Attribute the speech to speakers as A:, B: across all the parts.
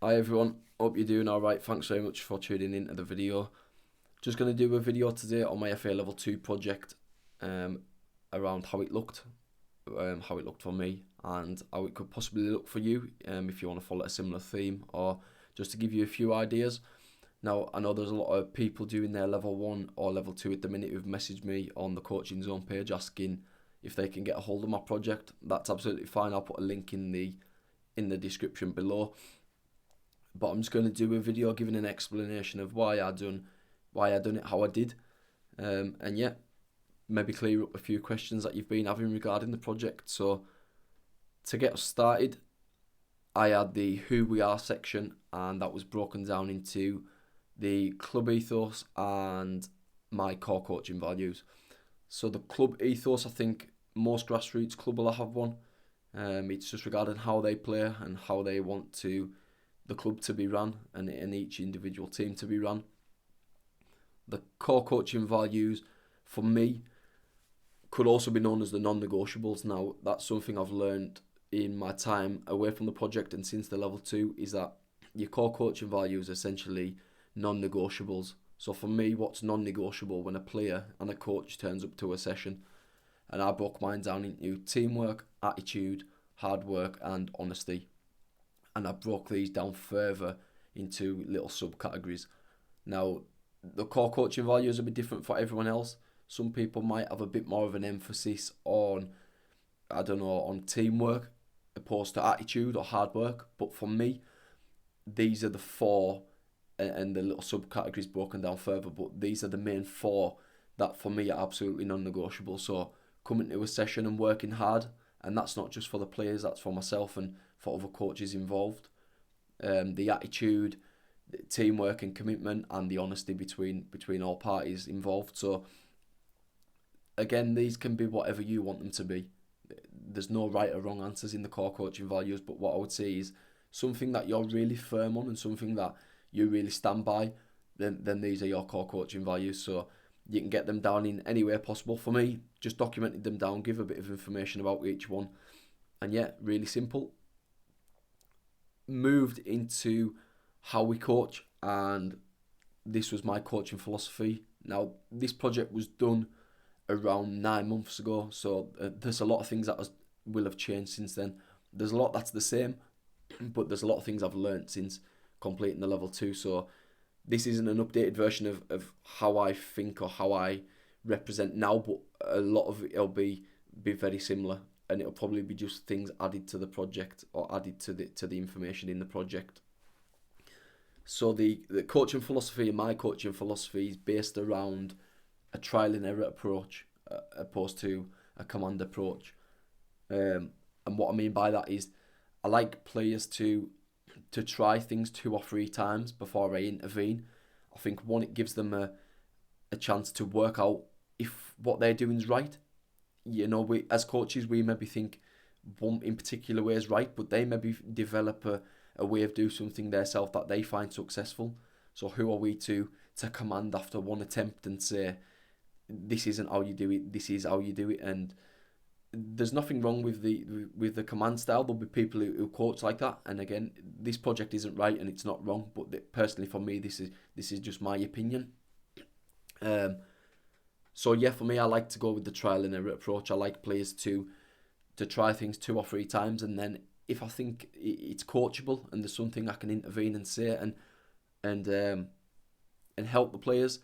A: Hi everyone, hope you're doing alright. Thanks very much for tuning into the video. Just going to do a video today on my FA Level 2 project around how it looked for me and how it could possibly look for you if you want to follow a similar theme, or just to give you a few ideas. Now, I know there's a lot of people doing their Level 1 or Level 2 at the minute who've messaged me on the Coaching Zone page asking if they can get a hold of my project. That's absolutely fine. I'll put a link in the description below. But I'm just going to do a video giving an explanation of why I done it how I did, and yeah, maybe clear up a few questions that you've been having regarding the project. So to get us started, I had the Who We Are section, and that was broken down into the club ethos and my core coaching values. So the club ethos, I think most grassroots club will have one. It's just regarding how they play and how they want the club to be run and each individual team to be run. The core coaching values for me could also be known as the non-negotiables. Now, that's something I've learned in my time away from the project and since the Level 2, is that your core coaching values are essentially non-negotiables. So for me, what's non-negotiable when a player and a coach turns up to a session? And I broke mine down into teamwork, attitude, hard work and honesty. And I broke these down further into little subcategories. Now, the core coaching values will be different for everyone else. Some people might have a bit more of an emphasis on, on teamwork opposed to attitude or hard work. But for me, these are the four, and the little subcategories broken down further, but these are the main four that for me are absolutely non-negotiable. So coming to a session and working hard, and that's not just for the players, that's for myself and for other coaches involved. The attitude, the teamwork and commitment, and the honesty between all parties involved. So again, these can be whatever you want them to be. There's no right or wrong answers in the core coaching values, but what I would say is something that you're really firm on and something that you really stand by, then these are your core coaching values. So you can get them down in any way possible. For me, just documented them down, give a bit of information about each one, and yeah, really simple. Moved into how we coach, and this was my coaching philosophy. Now, this project was done around 9 months ago, so there's a lot of things that will have changed since then. There's a lot that's the same, but there's a lot of things I've learned since completing the Level 2. So this isn't an updated version of how I think or how I represent now, but a lot of it will be very similar, and it'll probably be just things added to the project or added to the information in the project. So the coaching philosophy and my coaching philosophy is based around a trial and error approach opposed to a command approach. And what I mean by that is I like players to try things 2 or 3 times before I intervene. I think one, it gives them a chance to work out if what they're doing is right. You know, we as coaches, we maybe think one in particular way is right, but they maybe develop a way of doing something themselves that they find successful. So who are we to command after one attempt and say, this isn't how you do it, this is how you do it? And there's nothing wrong with the command style. There'll be people who coach like that, and again, this project isn't right and it's not wrong, but personally for me, this is just my opinion. So yeah, for me, I like to go with the trial and error approach. I like players to try things 2 or 3 times, and then if I think it's coachable and there's something I can intervene and say and help the players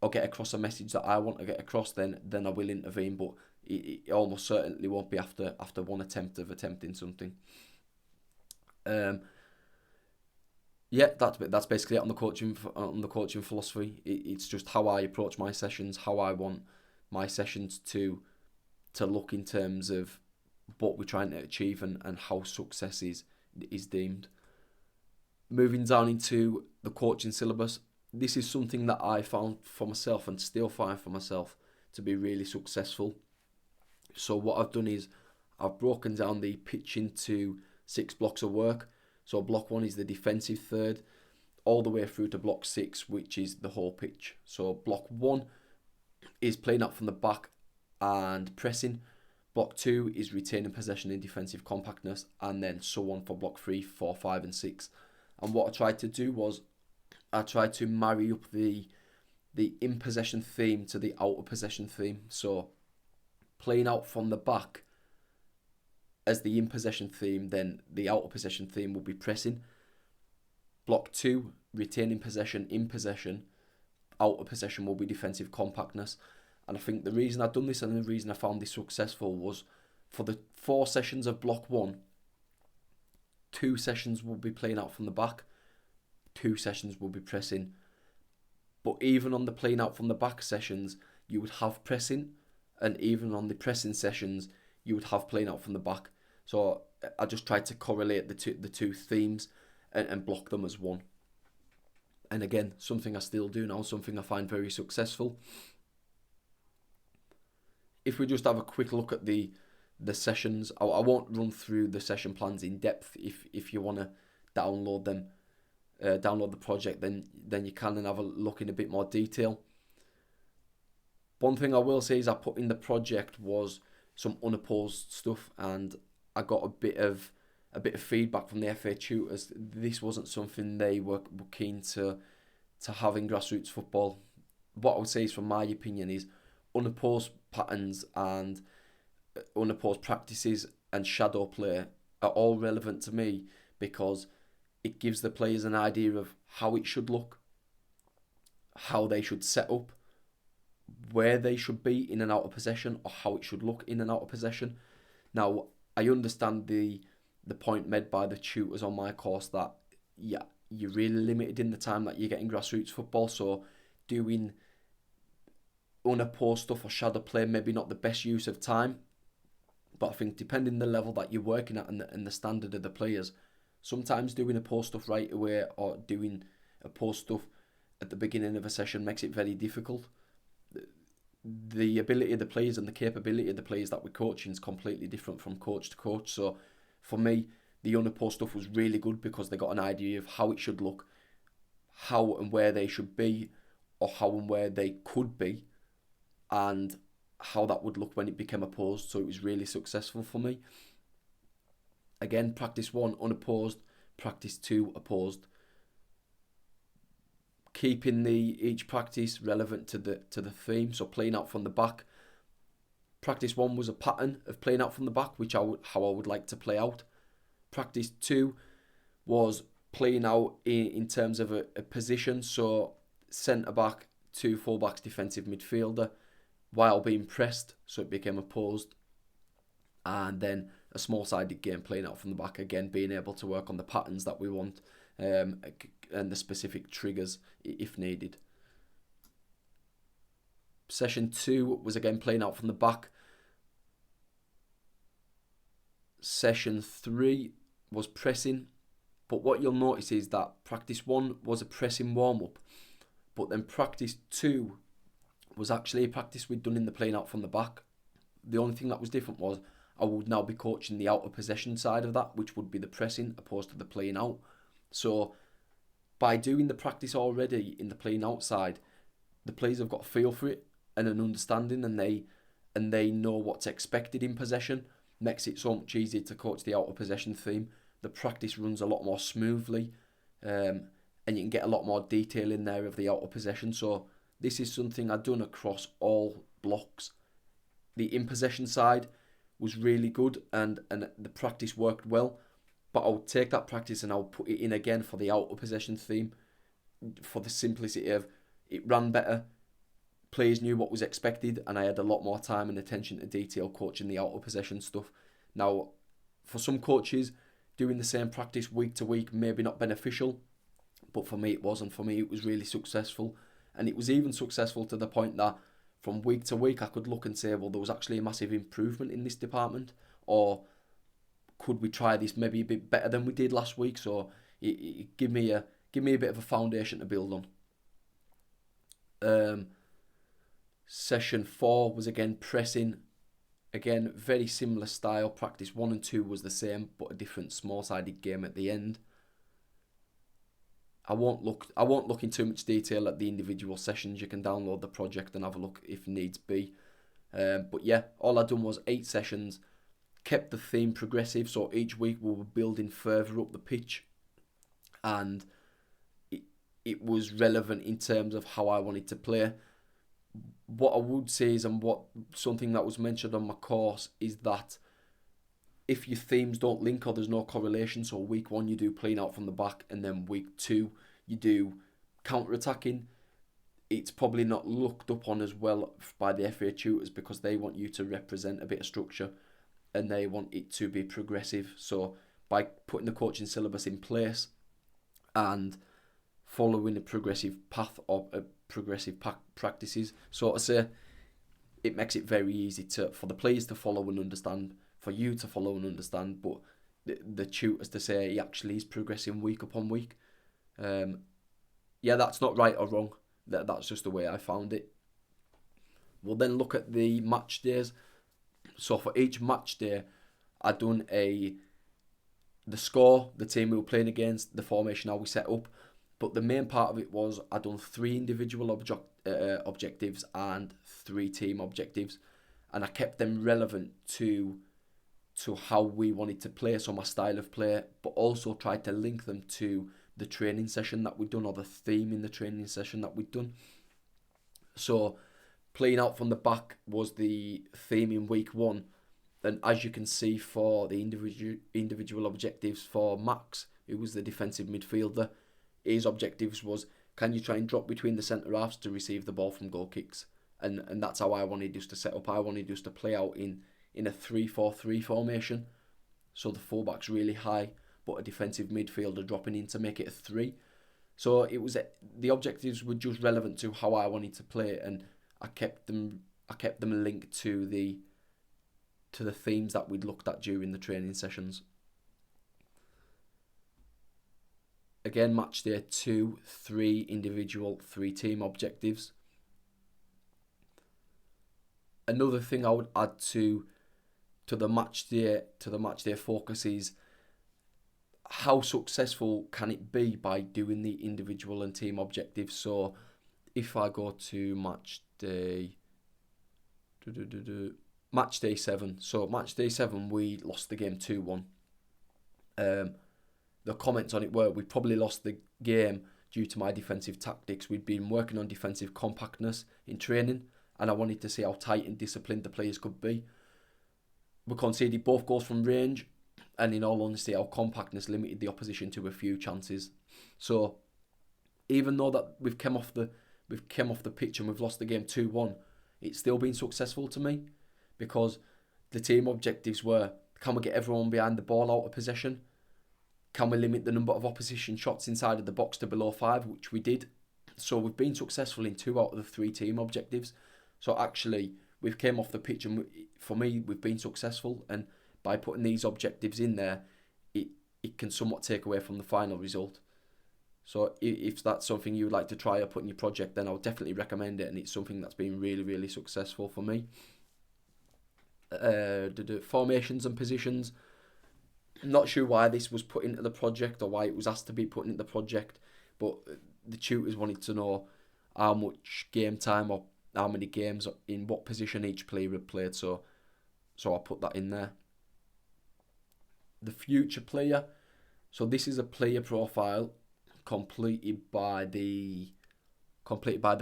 A: or get across a message that I want to get across, then I will intervene. But it almost certainly won't be after one attempt of attempting something. Yeah, that's basically it on the coaching philosophy. It's just how I approach my sessions, how I want my sessions to look in terms of what we're trying to achieve and how success is deemed. Moving down into the coaching syllabus, this is something that I found for myself and still find for myself to be really successful. So what I've done is I've broken down the pitch into 6 blocks of work. So block 1 is the defensive third, all the way through to block 6, which is the whole pitch. So block 1 is playing up from the back and pressing. Block 2 is retaining possession and defensive compactness, and then so on for block 3, 4, 5 and 6. And what I tried to do was I tried to marry up the in possession theme to the out of possession theme. So playing out from the back as the in possession theme, then the out of possession theme will be pressing. Block 2, retaining possession, in possession. Out of possession will be defensive compactness. And I think the reason I've done this and the reason I found this successful was for the 4 sessions of block 1, 2 sessions will be playing out from the back, 2 sessions will be pressing. But even on the playing out from the back sessions, you would have pressing, and even on the pressing sessions, you would have playing out from the back. So I just tried to correlate the two themes and block them as one. And again, something I still do now, something I find very successful. If we just have a quick look at the sessions, I won't run through the session plans in depth. If you want to download them, download the project, then you can and have a look in a bit more detail. One thing I will say is I put in the project was some unopposed stuff, and I got a bit of feedback from the FA tutors. This wasn't something they were keen to have in grassroots football. What I would say is, from my opinion, is unopposed patterns and unopposed practices and shadow play are all relevant to me, because it gives the players an idea of how it should look, how they should set up, where they should be in and out of possession, or how it should look in and out of possession. Now, I understand the point made by the tutors on my course that, yeah, you're really limited in the time that you get in grassroots football, so doing unopposed stuff or shadow play maybe not the best use of time. But I think depending the level that you're working at and the standard of the players, sometimes doing opposed stuff right away or doing opposed stuff at the beginning of a session makes it very difficult. The ability of the players and the capability of the players that we're coaching is completely different from coach to coach. So for me, the unopposed stuff was really good because they got an idea of how it should look, how and where they should be, or how and where they could be, and how that would look when it became opposed. So it was really successful for me. Again, practice 1 unopposed, practice 2 opposed. Keeping each practice relevant to the theme, so playing out from the back. Practice 1 was a pattern of playing out from the back, which how I would like to play out. Practice 2 was playing out in terms of a position, so centre back, 2 full backs, defensive midfielder, while being pressed, so it became opposed. And then a small sided game playing out from the back, again being able to work on the patterns that we want, and the specific triggers if needed. Session 2 was again playing out from the back. Session 3 was pressing, but what you'll notice is that practice 1 was a pressing warm-up, but then practice 2 was actually a practice we'd done in the playing out from the back. The only thing that was different was I would now be coaching the out of possession side of that, which would be the pressing opposed to the playing out. So by doing the practice already in the playing outside, the players have got a feel for it and an understanding, and they know what's expected in possession. Makes it so much easier to coach the out of possession theme. The practice runs a lot more smoothly, and you can get a lot more detail in there of the out of possession. So this is something I've done across all blocks. The in possession side was really good, and the practice worked well. But I would take that practice and I would put it in again for the out of possession theme, for the simplicity of it ran better, players knew what was expected, and I had a lot more time and attention to detail coaching the out of possession stuff. Now, for some coaches, doing the same practice week to week maybe not beneficial, but for me it was, and for me it was really successful. And it was even successful to the point that from week to week I could look and say, well, there was actually a massive improvement in this department, or could we try this maybe a bit better than we did last week? So it give me a bit of a foundation to build on. Session 4 was again pressing. Again, very similar style. Practice 1 and 2 was the same, but a different small-sided game at the end. I won't look in too much detail at the individual sessions. You can download the project and have a look if needs be. But yeah, all I done was 8 sessions. Kept the theme progressive, so each week we were building further up the pitch, and it was relevant in terms of how I wanted to play. What I would say is, and what something that was mentioned on my course, is that if your themes don't link or there's no correlation, so week 1 you do playing out from the back, and then week 2 you do counter-attacking, it's probably not looked up on as well by the FA tutors, because they want you to represent a bit of structure and they want it to be progressive. So by putting the coaching syllabus in place and following a progressive path of progressive practices, so to say, it makes it very easy for the players to follow and understand, for you to follow and understand, but the tutors to say he actually is progressing week upon week. Yeah, that's not right or wrong. That's just the way I found it. We'll then look at the match days. So for each match day, I done the score, the team we were playing against, the formation, how we set up. But the main part of it was I done 3 individual objectives and 3 team objectives, and I kept them relevant to how we wanted to play, so my style of play, but also tried to link them to the training session that we'd done, or the theme in the training session that we'd done. So playing out from the back was the theme in week 1, and as you can see for the individual objectives for Max, who was the defensive midfielder, his objectives was, can you try and drop between the centre halves to receive the ball from goal kicks? And that's how I wanted us to set up. I wanted us to play out in a 3-4-3 formation, so the fullback's really high, but a defensive midfielder dropping in to make it a 3. So it was, the objectives were just relevant to how I wanted to play, and I kept them linked to the themes that we'd looked at during the training sessions. Again, match day 2, 3 individual, 3 team objectives. Another thing I would add to the match day focus is, how successful can it be by doing the individual and team objectives? So if I go to match day 7, so match day 7 we lost the game 2-1. The comments on it were, we probably lost the game due to my defensive tactics. We'd been working on defensive compactness in training, and I wanted to see how tight and disciplined the players could be. We conceded both goals from range, and in all honesty, our compactness limited the opposition to a few chances. So even though that we've come off the pitch and we've lost the game 2-1, it's still been successful to me, because the team objectives were, can we get everyone behind the ball out of possession? Can we limit the number of opposition shots inside of the box to below 5, which we did. So we've been successful in 2 out of the 3 team objectives. So actually, we've came off the pitch, and for me, we've been successful. And by putting these objectives in there, it can somewhat take away from the final result. So if that's something you would like to try or put in your project, then I would definitely recommend it, and it's something that's been really, really successful for me. Formations and positions. I'm not sure why this was put into the project, or why it was asked to be put into the project, but the tutors wanted to know how much game time or how many games in what position each player had played, so I put that in there. The future player. So this is a player profile completed by the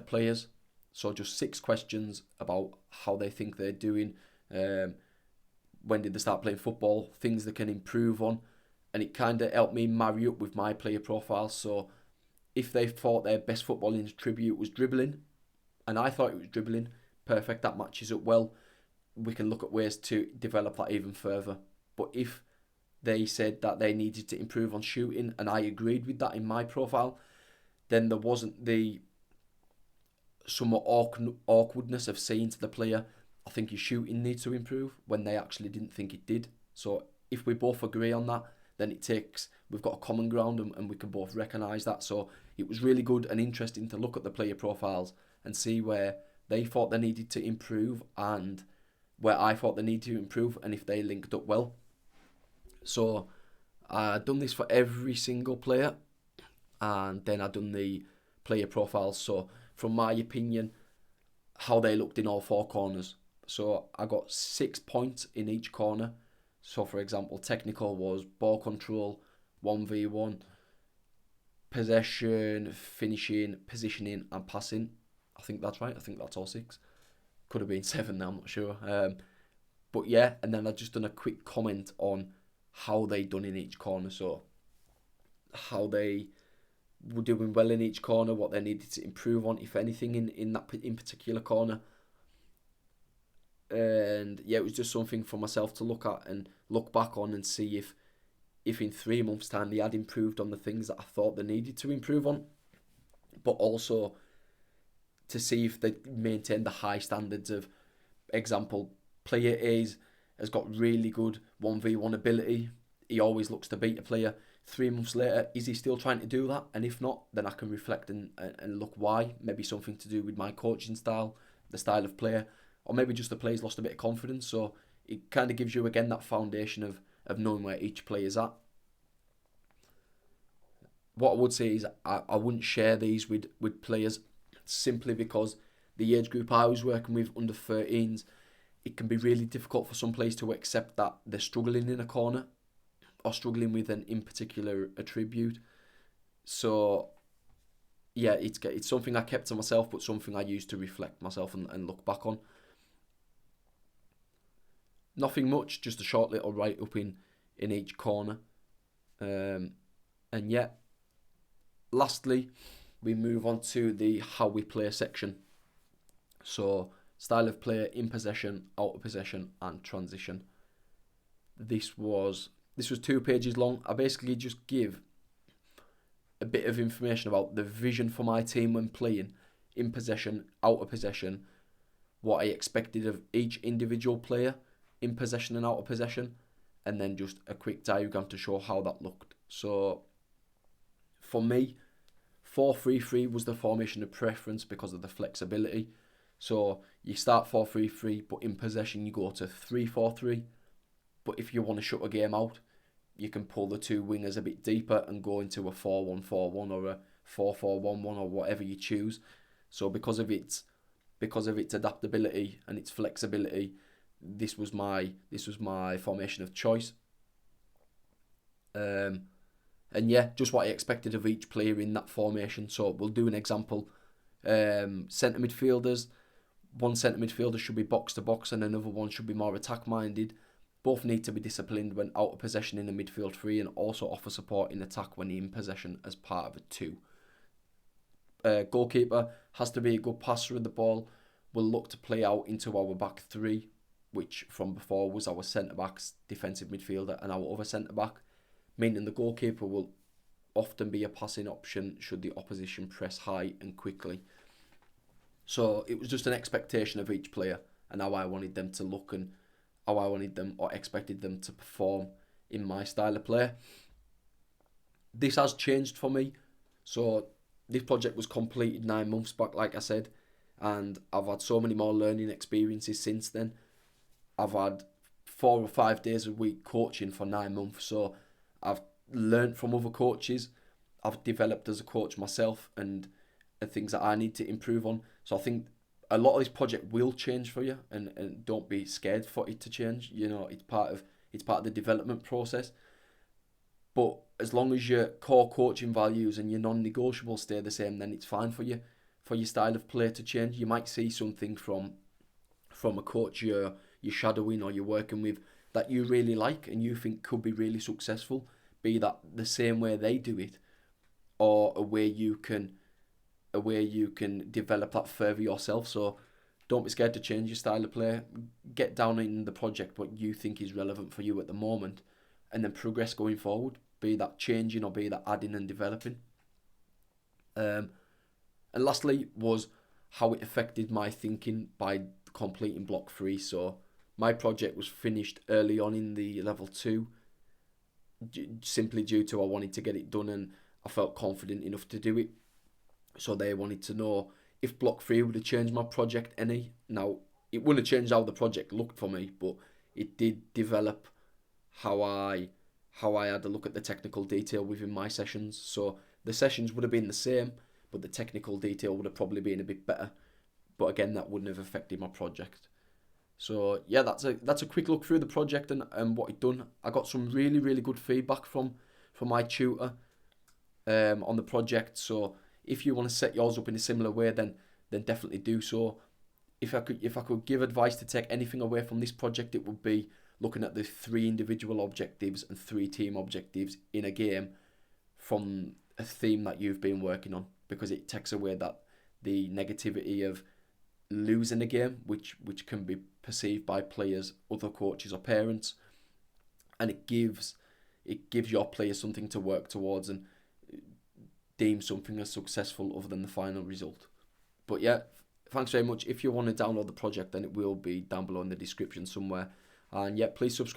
A: players. So just 6 questions about how they think they're doing. When did they start playing football? Things they can improve on, and it kind of helped me marry up with my player profile. So if they thought their best footballing attribute was dribbling, and I thought it was dribbling, perfect, that matches up well. We can look at ways to develop that even further. But if they said that they needed to improve on shooting, and I agreed with that in my profile, then there wasn't the somewhat awkwardness of saying to the player, I think your shooting needs to improve, when they actually didn't think it did. So if we both agree on that, then we've got a common ground, and we can both recognise that. So it was really good and interesting to look at the player profiles and see where they thought they needed to improve and where I thought they needed to improve, and if they linked up well. So I've done this for every single player, and then I've done the player profiles. So from my opinion, how they looked in all 4 corners. So I got 6 points in each corner. So for example, technical was ball control, 1v1, possession, finishing, positioning, and passing. I think that's right. I think that's all 6. Could have been 7 now, I'm not sure. But yeah, and then I've just done a quick comment on how they done in each corner. So how they were doing well in each corner, what they needed to improve on, if anything, in that in particular corner. And yeah, it was just something for myself to look at and look back on and see if in 3 months' time they had improved on the things that I thought they needed to improve on, but also to see if they maintained the high standards of, example, player A has got really good 1v1 ability. He always looks to beat a player. 3 months later, is he still trying to do that? And if not, then I can reflect and look why. Maybe something to do with my coaching style, the style of player, or maybe just the player's lost a bit of confidence. So it kind of gives you, again, that foundation of knowing where each player's at. What I would say is I wouldn't share these with players, simply because the age group I was working with, under 13s, it can be really difficult for some players to accept that they're struggling in a corner or struggling with an in particular attribute. So yeah, it's something I kept to myself, but something I used to reflect myself and look back on. Nothing much, just a short little write up in each corner. And yeah, lastly, we move on to the how we play section. So style of play, in possession, out of possession, and transition. This was 2 pages long. I basically just give a bit of information about the vision for my team when playing, in possession, out of possession, what I expected of each individual player, in possession and out of possession, and then just a quick diagram to show how that looked. So for me, 4-3-3 was the formation of preference because of the flexibility. So you start 4-3-3, but in possession you go to 3-4-3. But if you want to shut a game out, you can pull the 2 wingers a bit deeper and go into a 4-1-4-1 or a 4-4-1-1 or whatever you choose. So because of its adaptability and its flexibility, this was my formation of choice. And yeah, just what I expected of each player in that formation. So we'll do an example. Centre midfielders. One centre midfielder should be box to box and another one should be more attack minded. Both need to be disciplined when out of possession in the midfield 3 and also offer support in attack when in possession as part of a 2. Goalkeeper has to be a good passer of the ball. We'll look to play out into our back 3, which from before was our centre backs, defensive midfielder, and our other centre back, meaning the goalkeeper will often be a passing option should the opposition press high and quickly. So it was just an expectation of each player and how I wanted them to look and how I wanted them or expected them to perform in my style of play. This has changed for me. So this project was completed 9 months back, like I said, and I've had so many more learning experiences since then. I've had 4 or 5 days a week coaching for 9 months, so I've learned from other coaches. I've developed as a coach myself and things that I need to improve on. So I think a lot of this project will change for you, and don't be scared for it to change. You know, it's part of the development process. But as long as your core coaching values and your non-negotiables stay the same, then it's fine for you, for your style of play to change. You might see something from a coach you're shadowing or you're working with that you really like and you think could be really successful, be that the same way they do it or a way you can develop that further yourself. So don't be scared to change your style of play. Get down in the project what you think is relevant for you at the moment and then progress going forward, be that changing or be that adding and developing. And lastly was how it affected my thinking by completing block 3. So my project was finished early on in the level 2 simply due to I wanted to get it done and I felt confident enough to do it. So they wanted to know if block 3 would have changed my project any. Now, it wouldn't have changed how the project looked for me, but it did develop how I had to look at the technical detail within my sessions. So the sessions would have been the same, but the technical detail would have probably been a bit better. But again, that wouldn't have affected my project. So yeah, that's a quick look through the project and what it done. I got some really, really good feedback from my tutor. on the project. So if you want to set yours up in a similar way, then definitely do so. If I could give advice to take anything away from this project, it would be looking at the 3 individual objectives and 3 team objectives in a game from a theme that you've been working on, because it takes away that the negativity of losing a game, which can be perceived by players, other coaches or parents, and it gives your players something to work towards and deem something as successful other than the final result. But yeah, thanks very much. If you want to download the project, then it will be down below in the description somewhere. And yeah, please subscribe.